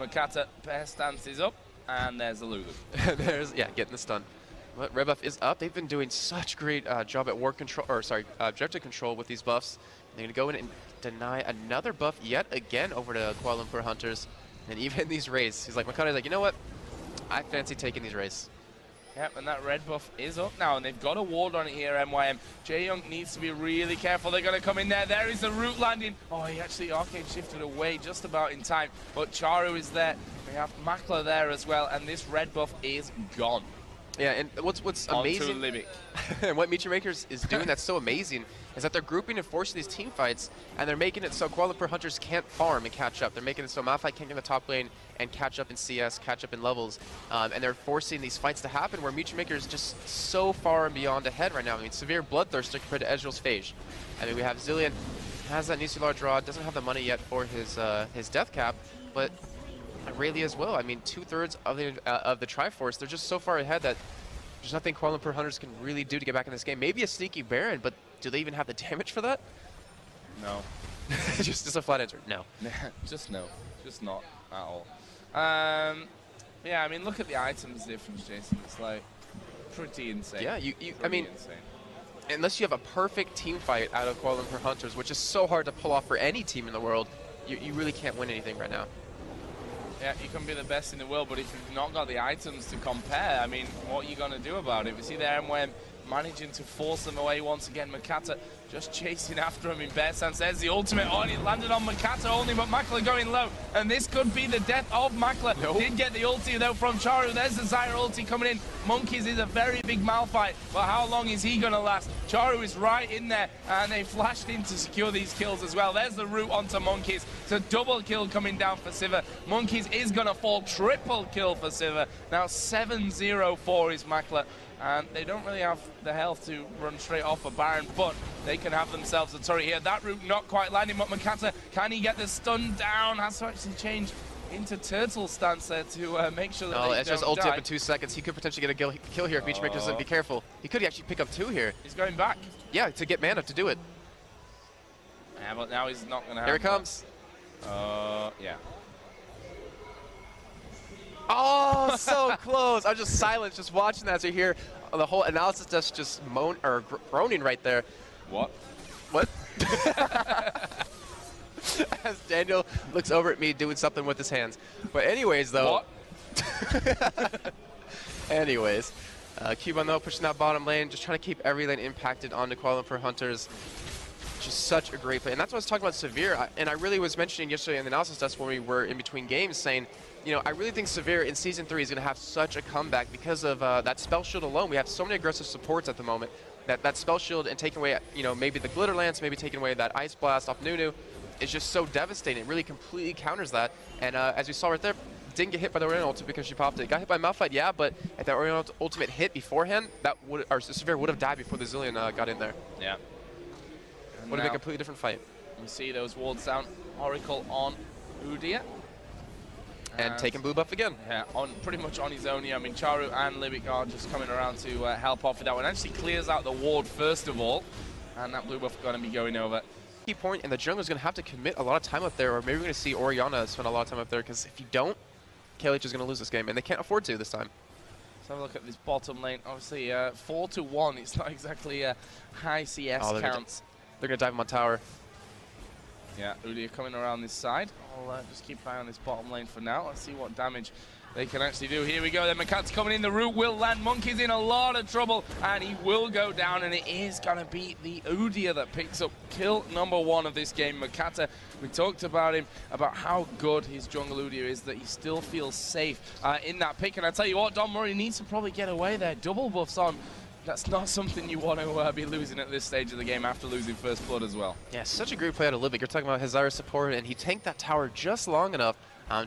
Makata. Bear stance is up, and there's the Lulu. Yeah, getting the stun. But red buff is up. They've been doing such great job at ward control, or sorry, objective control with these buffs. They're going to go in and deny another buff yet again over to Kuala Lumpur Hunters. And even these Rays, he's like, Makata's like, you know what? I fancy taking these Rays. Yep, and that red buff is up now, and they've got a ward on it here, MYM. Jaeyoung needs to be really careful. They're going to come in there. There is the root landing. Oh, he actually arcade shifted away just about in time, but Charu is there. We have Makla there as well, and this red buff is gone. Yeah, and what's amazing, and what Mym Makers is doing that's so amazing is that they're grouping and forcing these team fights, and they're making it so Kuala Lumpur Hunters can't farm and catch up. They're making it so Malphite can't get in the top lane and catch up in CS, catch up in levels, and they're forcing these fights to happen where Mym Makers is just so far and beyond ahead right now. I mean, severe bloodthirster compared to Ezreal's Phage. I mean, we have Zilean, has that Nuclear draw, doesn't have the money yet for his death cap, but Rayleigh as well. I mean, 2/3 of the Triforce, they're just so far ahead that there's nothing Kuala Lumpur Hunters can really do to get back in this game. Maybe a sneaky Baron, but do they even have the damage for that? No. just a flat answer, no. Just no. Just not at all. Yeah, I mean, look at the items difference, Jason. It's like pretty insane. Yeah, I mean, insane. Unless you have a perfect team fight out of Kuala Lumpur Hunters, which is so hard to pull off for any team in the world, you really can't win anything right now. Yeah, you can be the best in the world, but if you've not got the items to compare, I mean, what are you going to do about it? We see there MWM managing to force them away once again. Makata just chasing after him in bear stance. There's the ultimate on. It landed on Makata only, but Makla going low. And this could be the death of Makla. Nope. Did get the ulti, though, from Charu. There's the Zyra ulti coming in. Monkeys is a very big Malphite, but how long is he going to last? Charu is right in there, and they flashed in to secure these kills as well. There's the route onto Monkeys. It's a double kill coming down for Sivir. Monkeys is going to fall. Triple kill for Sivir. Now 7-0 is Makla. And they don't really have the health to run straight off a Baron, but they can have themselves a turret here. That route not quite landing, but Makata, can he get the stun down? Has to actually change into turtle stance there to make sure that they Ezra's don't ulti die. up in 2 seconds. He could potentially get a kill here if Mym Makers doesn't be careful. He could actually pick up 2 here. He's going back. Yeah, to get mana to do it. Yeah, but now he's not going to have Here it comes. Yeah. Oh, so close. I'm just silent, just watching that. So you hear the whole analysis desk just groaning right there. What? What? As Daniel looks over at me doing something with his hands. But anyways, though. What? Anyways, Cubone, though, pushing that bottom lane, just trying to keep every lane impacted onto Kuala Lumpur Hunters. Just such a great play. And that's what I was talking about Severe. And I really was mentioning yesterday in the analysis desk when we were in between games saying, you know, I really think Severe in Season 3 is going to have such a comeback because of that Spell Shield alone. We have so many aggressive supports at the moment that Spell Shield and taking away, you know, maybe the Glitter Lance, maybe taking away that Ice Blast off Nunu is just so devastating. It really completely counters that. And as we saw right there, didn't get hit by the Orion ultimate because she popped it. Got hit by Malphite, yeah, but if that Orion ultimate hit beforehand, that would, or Severe would have died before the Zilean got in there. Yeah. Would have been a completely different fight. We see those wards down. Oracle on Udyr. And taking blue buff again. Yeah, pretty much on his own here. I mean, Charu and Libic are just coming around to help off with that one. Actually clears out the ward first of all. And that blue buff going to be going over. Key point, and the jungler's going to have to commit a lot of time up there, or maybe we're going to see Orianna spend a lot of time up there, because if you don't, KLH is going to lose this game, and they can't afford to this time. Let's have a look at this bottom lane. Obviously, 4-1. It's not exactly high CS counts. They're going to dive him on tower. Yeah, Udyr coming around this side. I'll just keep an eye on this bottom lane for now. Let's see what damage they can actually do. Here we go. Then Makat's coming in. The root will land. Monkey's in a lot of trouble, and he will go down, and it is going to be the Udyr that picks up kill number 1 of this game. Makata, we talked about him, about how good his jungle Udyr is, that he still feels safe in that pick. And I tell you what, Don Murray needs to probably get away there. Double buffs on. That's not something you want to be losing at this stage of the game after losing first blood as well. Yeah, such a great play out of Libic. You're talking about his Zyra support, and he tanked that tower just long enough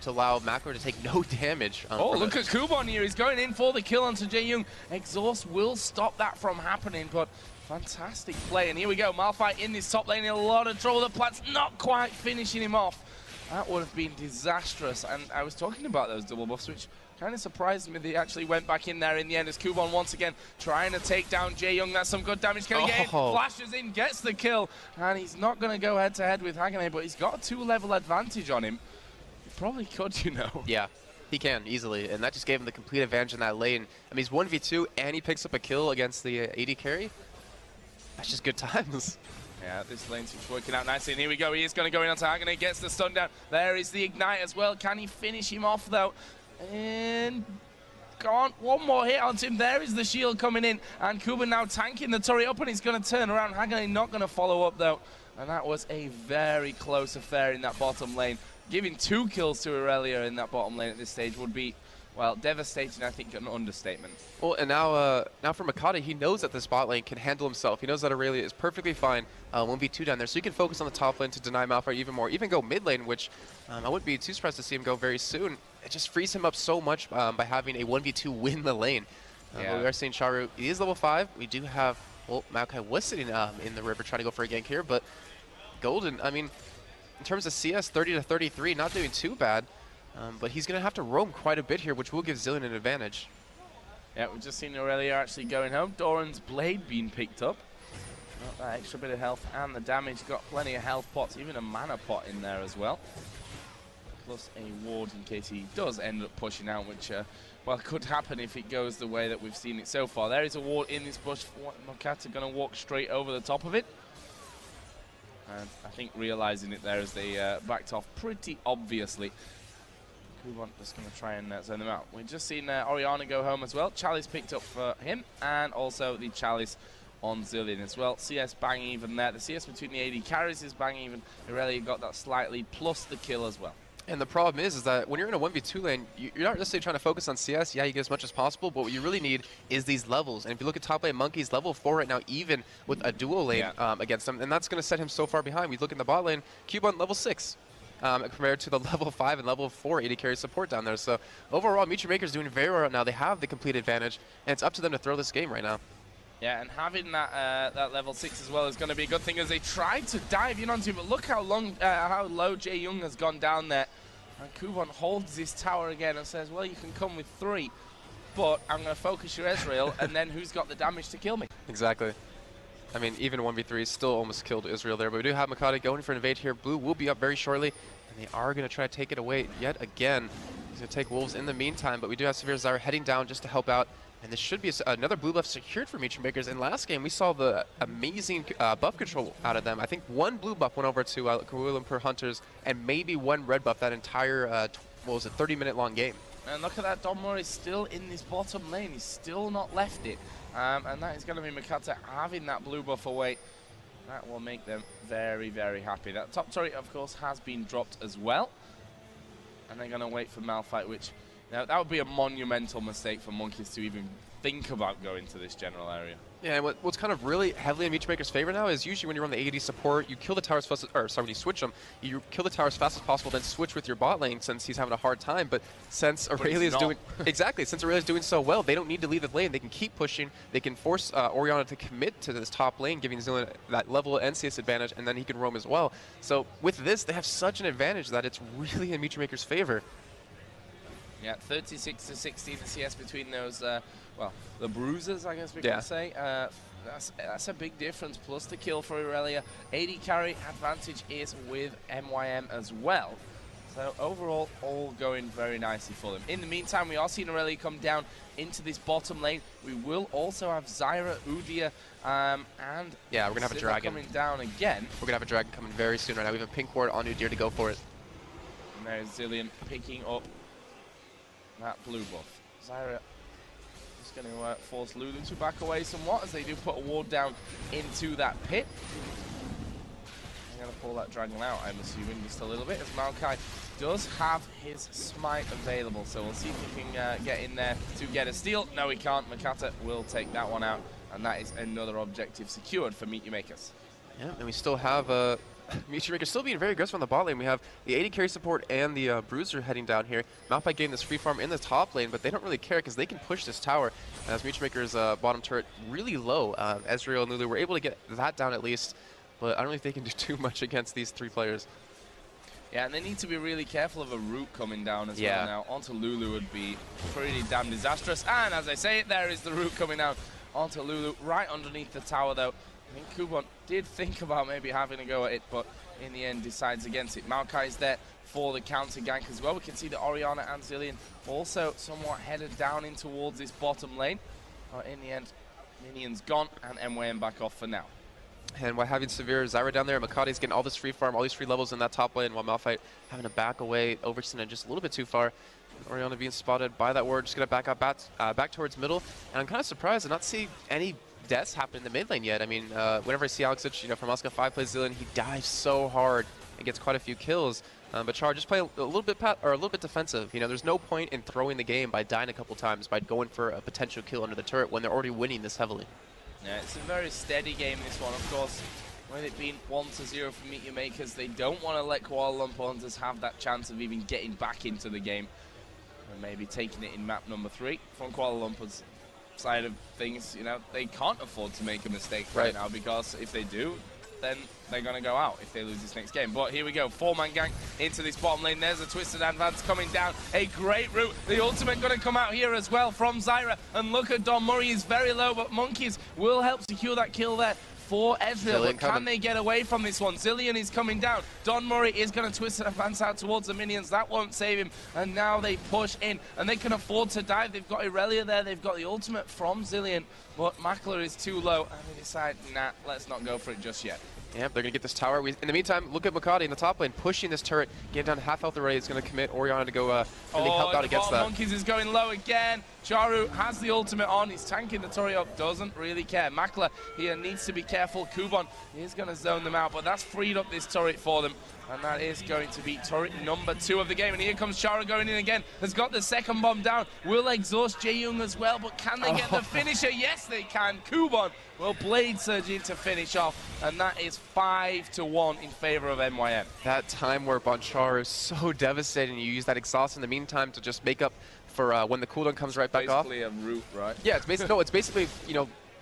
to allow Macro to take no damage. Oh, look at Kubon here. He's going in for the kill onto Jaeyoung. Exhaust will stop that from happening, but fantastic play. And here we go. Malphite in this top lane in a lot of trouble. The Plat's not quite finishing him off. That would have been disastrous. And I was talking about those double buffs, which kind of surprised me they actually went back in there in the end as Kubon once again trying to take down Jaeyoung. That's some good damage. Can he get in? Flashes in, gets the kill, and he's not going to go head-to-head with Haganeh, but he's got a 2-level advantage on him. probably could, you know. Yeah, he can easily, and that just gave him the complete advantage in that lane. I mean, he's 1v2, and he picks up a kill against the AD carry. That's just good times. Yeah, this lane seems working out nicely, and here we go. He is going to go in onto Agony, gets the stun down. There is the ignite as well. Can he finish him off, though? And go on, one more hit onto him. There is the shield coming in, and Kuban now tanking the turret up, and he's going to turn around. Agony not going to follow up, though. And that was a very close affair in that bottom lane. Giving 2 kills to Irelia in that bottom lane at this stage would be, well, devastating, I think, an understatement. Well, and now for Makata, he knows that this bot lane can handle himself. He knows that Irelia is perfectly fine 1v2 down there, so he can focus on the top lane to deny Malphite even more, even go mid lane, which I wouldn't be too surprised to see him go very soon. It just frees him up so much by having a 1v2 win the lane. But we are seeing Charu, he is level 5. We do have, well, Maokai was sitting in the river trying to go for a gank here, but Golden, I mean, in terms of CS, 30 to 33, not doing too bad. But he's going to have to roam quite a bit here, which will give Zilean an advantage. Yeah, we've just seen Irelia actually going home. Doran's blade being picked up. Got that extra bit of health and the damage. Got plenty of health pots, even a mana pot in there as well. Plus a ward in case he does end up pushing out, which, well, could happen if it goes the way that we've seen it so far. There is a ward in this bush. Makata going to walk straight over the top of it. And I think realizing it there as they backed off pretty obviously. Kuban just going to try and send them out. We've just seen Orianna go home as well. Chalice picked up for him, and also the Chalice on Zilean as well. CS bang even there. The CS between the AD carries is bang even. Irelia got that slight lead, plus the kill as well. And the problem is that when you're in a 1v2 lane, you're not necessarily trying to focus on CS. Yeah, you get as much as possible, but what you really need is these levels. And if you look at top lane, Monkey's level 4 right now, even with a dual lane against them, and that's going to set him so far behind. We look in the bot lane, Kuban level 6. Compared to the level 5 and level 4 AD carry support down there. So overall, Mym Vs doing very well right now. They have the complete advantage, and it's up to them to throw this game right now. Yeah, and having that that level 6 as well is going to be a good thing as they tried to dive in onto him. But look how low Jae Young has gone down there. And Kuban holds this tower again and says, well, you can come with 3, but I'm going to focus your Ezreal, and then who's got the damage to kill me? Exactly. I mean, even 1v3 still almost killed Israel there, but we do have Makata going for an invade here. Blue will be up very shortly, and they are going to try to take it away yet again. He's going to take Wolves in the meantime, but we do have Severe Zyra heading down just to help out, and this should be another blue buff secured for Mym Vs. In last game, we saw the amazing buff control out of them. I think 1 blue buff went over to Kuala Lumpur Hunters, and maybe 1 red buff that entire, what was it, 30-minute long game. And look at that, Don Moore is still in this bottom lane. He's still not left it. And that is going to be Makata having that blue buff away. That will make them very, very happy. That top turret, of course, has been dropped as well. And they're going to wait for Malphite, which, now, that would be a monumental mistake for Monkeys to even think about going to this general area. Yeah, and what's kind of really heavily in Mym Vs' favor now is usually when you're on the AD support, you kill the towers fast, or sorry, when you switch them, you kill the towers as fast as possible, then switch with your bot lane since he's having a hard time. But since Irelia is doing since Irelia is doing so well, they don't need to leave the lane. They can keep pushing. They can force Orianna to commit to this top lane, giving Zilean that level NCS advantage, and then he can roam as well. So with this, they have such an advantage that it's really in Mym Vs' favor. Yeah, 36 to 16 the CS between those, well, the bruisers, I guess we can say. That's a big difference, plus the kill for Irelia. AD carry advantage is with MYM as well. So overall, all going very nicely for them. In the meantime, we are seeing Irelia come down into this bottom lane. We will also have Zyra, Udyr, and yeah, we're going to have a dragon coming down again. We're going to have a dragon coming very soon right now. We have a pink ward on Udyr to go for it. And there's Zilean picking up that blue buff. Zyra is going to force Lulu to back away somewhat as they do put a ward down into that pit. I'm going to pull that dragon out, I'm assuming, just a little bit, as Maokai does have his smite available. So we'll see if he can get in there to get a steal. No, he can't. Makata will take that one out, and that is another objective secured for Mym Vs. Yeah, and we still have Mym Vs still being very aggressive on the bot lane. We have the AD carry support and the Bruiser heading down here. Malphite getting this free farm in the top lane, but they don't really care because they can push this tower. As Mym Vs' bottom turret really low, Ezreal and Lulu were able to get that down at least, but I don't think they can do too much against these 3 players. Yeah, and they need to be really careful of a root coming down as well now. Onto Lulu would be pretty damn disastrous. And as I say it, there is the root coming down onto Lulu, right underneath the tower though. I think Kubon did think about maybe having a go at it, but in the end decides against it. Maokai's there for the counter gank as well. We can see that Orianna and Zilean also somewhat headed down in towards this bottom lane. In the end, Minion's gone, and MWM back off for now. And while having Severe Zyra down there, Makate's getting all this free farm, all these free levels in that top lane, while Malphite having to back away, overextended just a little bit too far. Orianna being spotted by that ward, just going to back up back towards middle. And I'm kind of surprised to not see any deaths happen in the mid lane yet. I mean, whenever I see Alexic, from Oscar 5 plays Zilean, he dives so hard and gets quite a few kills. But Char, just play a little bit defensive. There's no point in throwing the game by dying a couple times, by going for a potential kill under the turret when they're already winning this heavily. Yeah, it's a very steady game, this one. Of course, with it being 1-0 for Meet Your Makers, they don't want to let Kuala Lumpur Hunters have that chance of even getting back into the game. And maybe taking it in map number 3 from Kuala Lumpur's side of things. They can't afford to make a mistake right now, because if they do, then they're going to go out if they lose this next game. But here we go, 4-man gank into this bottom lane. There's a Twisted Advance coming down. A great route. The ultimate going to come out here as well from Zyra. And look at Don Murray, he's very low, but Monkeys will help secure that kill there for Ezreal. But can they get away from this one? Zilean is coming down. Don Murray is going to twist and advance out towards the minions. That won't save him. And now they push in, and they can afford to dive. They've got Irelia there. They've got the ultimate from Zilean. But Makler is too low, and they decide, nah, let's not go for it just yet. Yeah, they're going to get this tower. In the meantime, look at Makati in the top lane, pushing this turret, getting down to half health already. It's going to commit Orianna to go really help out against that. Monkeys is going low again. Charu has the ultimate on. He's tanking the turret up, doesn't really care. Makler here needs to be careful. Kubon is going to zone them out, but that's freed up this turret for them. And that is going to be turret number 2 of the game. And here comes Chara going in again. Has got the second bomb down. Will exhaust Jaeyoung as well, but can they get the finisher? Yes, they can. Kubon will blade surge in to finish off. And that is 5-1 in favor of MYM. That time warp on Chara is so devastating. You use that exhaust in the meantime to just make up for when the cooldown comes right back off. Basically a root, right? Yeah, it's basically, no, it's basically,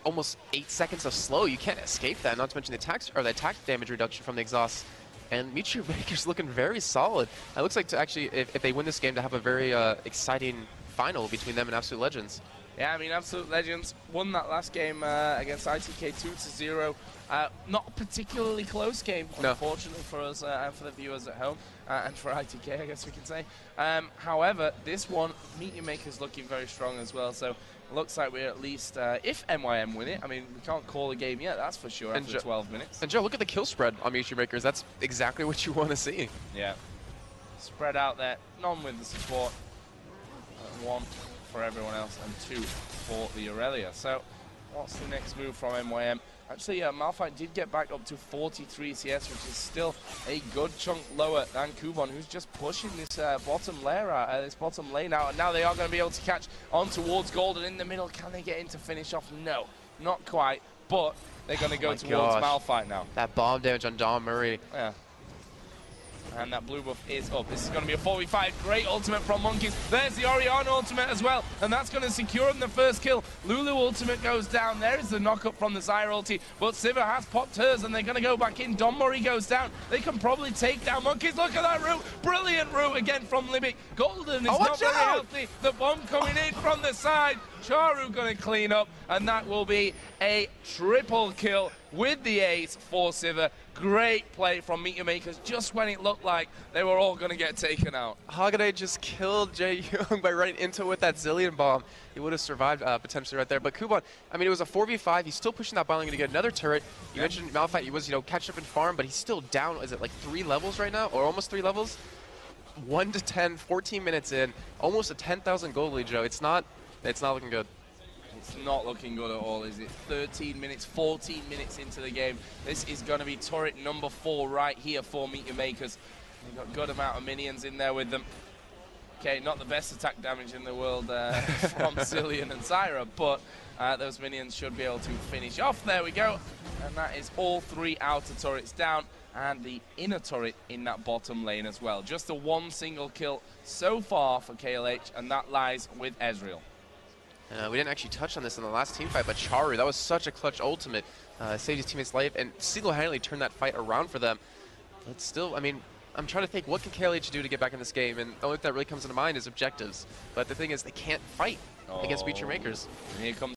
almost 8 seconds of slow. You can't escape that, not to mention the attack damage reduction from the exhaust. And Meet Your Makers looking very solid. It looks like to actually, if they win this game, to have a very exciting final between them and Absolute Legends. Yeah, I mean, Absolute Legends won that last game against ITK 2-0. Not a particularly close game, unfortunately, for us and for the viewers at home, and for ITK, I guess we can say. However, this one, Meet Your Makers looking very strong as well. So looks like we're at least, if MYM win it, I mean, we can't call a game yet, that's for sure, after 12 minutes. And Joe, look at the kill spread on Meet Your Makers. That's exactly what you want to see. Yeah. Spread out there, none with the support. 1 for everyone else, and 2 for the Irelia. So, what's the next move from MYM? Actually, Malphite did get back up to 43 CS, which is still a good chunk lower than Kubon, who's just pushing this bottom lane out. And now they are going to be able to catch on towards Golden in the middle. Can they get in to finish off? No, not quite. But they're going to go towards Malphite now. That bomb damage on Don Murray. Yeah. And that blue buff is up. This is going to be a 4v5. Great ultimate from Monkeys. There's the Orianna ultimate as well. And that's going to secure him the first kill. Lulu ultimate goes down. There is the knock-up from the Zyra ulti. But Siva has popped hers, and they're going to go back in. Don Murray goes down. They can probably take down Monkeys. Look at that route. Brilliant route again from Limit. Golden is not very healthy. The bomb coming in from the side. Charu going to clean up. And that will be a triple kill with the ace for Siva. Great play from Meet Your Makers just when it looked like they were all going to get taken out. Hagade just killed Jaeyoung by running into it with that Zilean bomb. He would have survived potentially right there. But Kubon, I mean, it was a 4v5. He's still pushing that bot lane to get another turret. You mentioned Malphite, he was, catching up in farm, but he's still down, is it like 3 levels right now? Or almost 3 levels? 1 to 10, 14 minutes in, almost a 10,000 gold lead, Joe. It's not looking good. It's not looking good at all, is it? 13 minutes, 14 minutes into the game. This is going to be turret number 4 right here for Meet Your Makers. They've got a good amount of minions in there with them. Okay, not the best attack damage in the world from Zilean and Zyra, but those minions should be able to finish off. There we go. And that is all 3 outer turrets down, and the inner turret in that bottom lane as well. Just a 1 single kill so far for KLH, and that lies with Ezreal. We didn't actually touch on this in the last team fight, but Charu, that was such a clutch ultimate. Saved his teammate's life and single-handedly turned that fight around for them. But still, I mean, I'm trying to think, what can KLH do to get back in this game? And the only thing that really comes into mind is objectives. But the thing is, they can't fight against Meet Your Makers. And here comes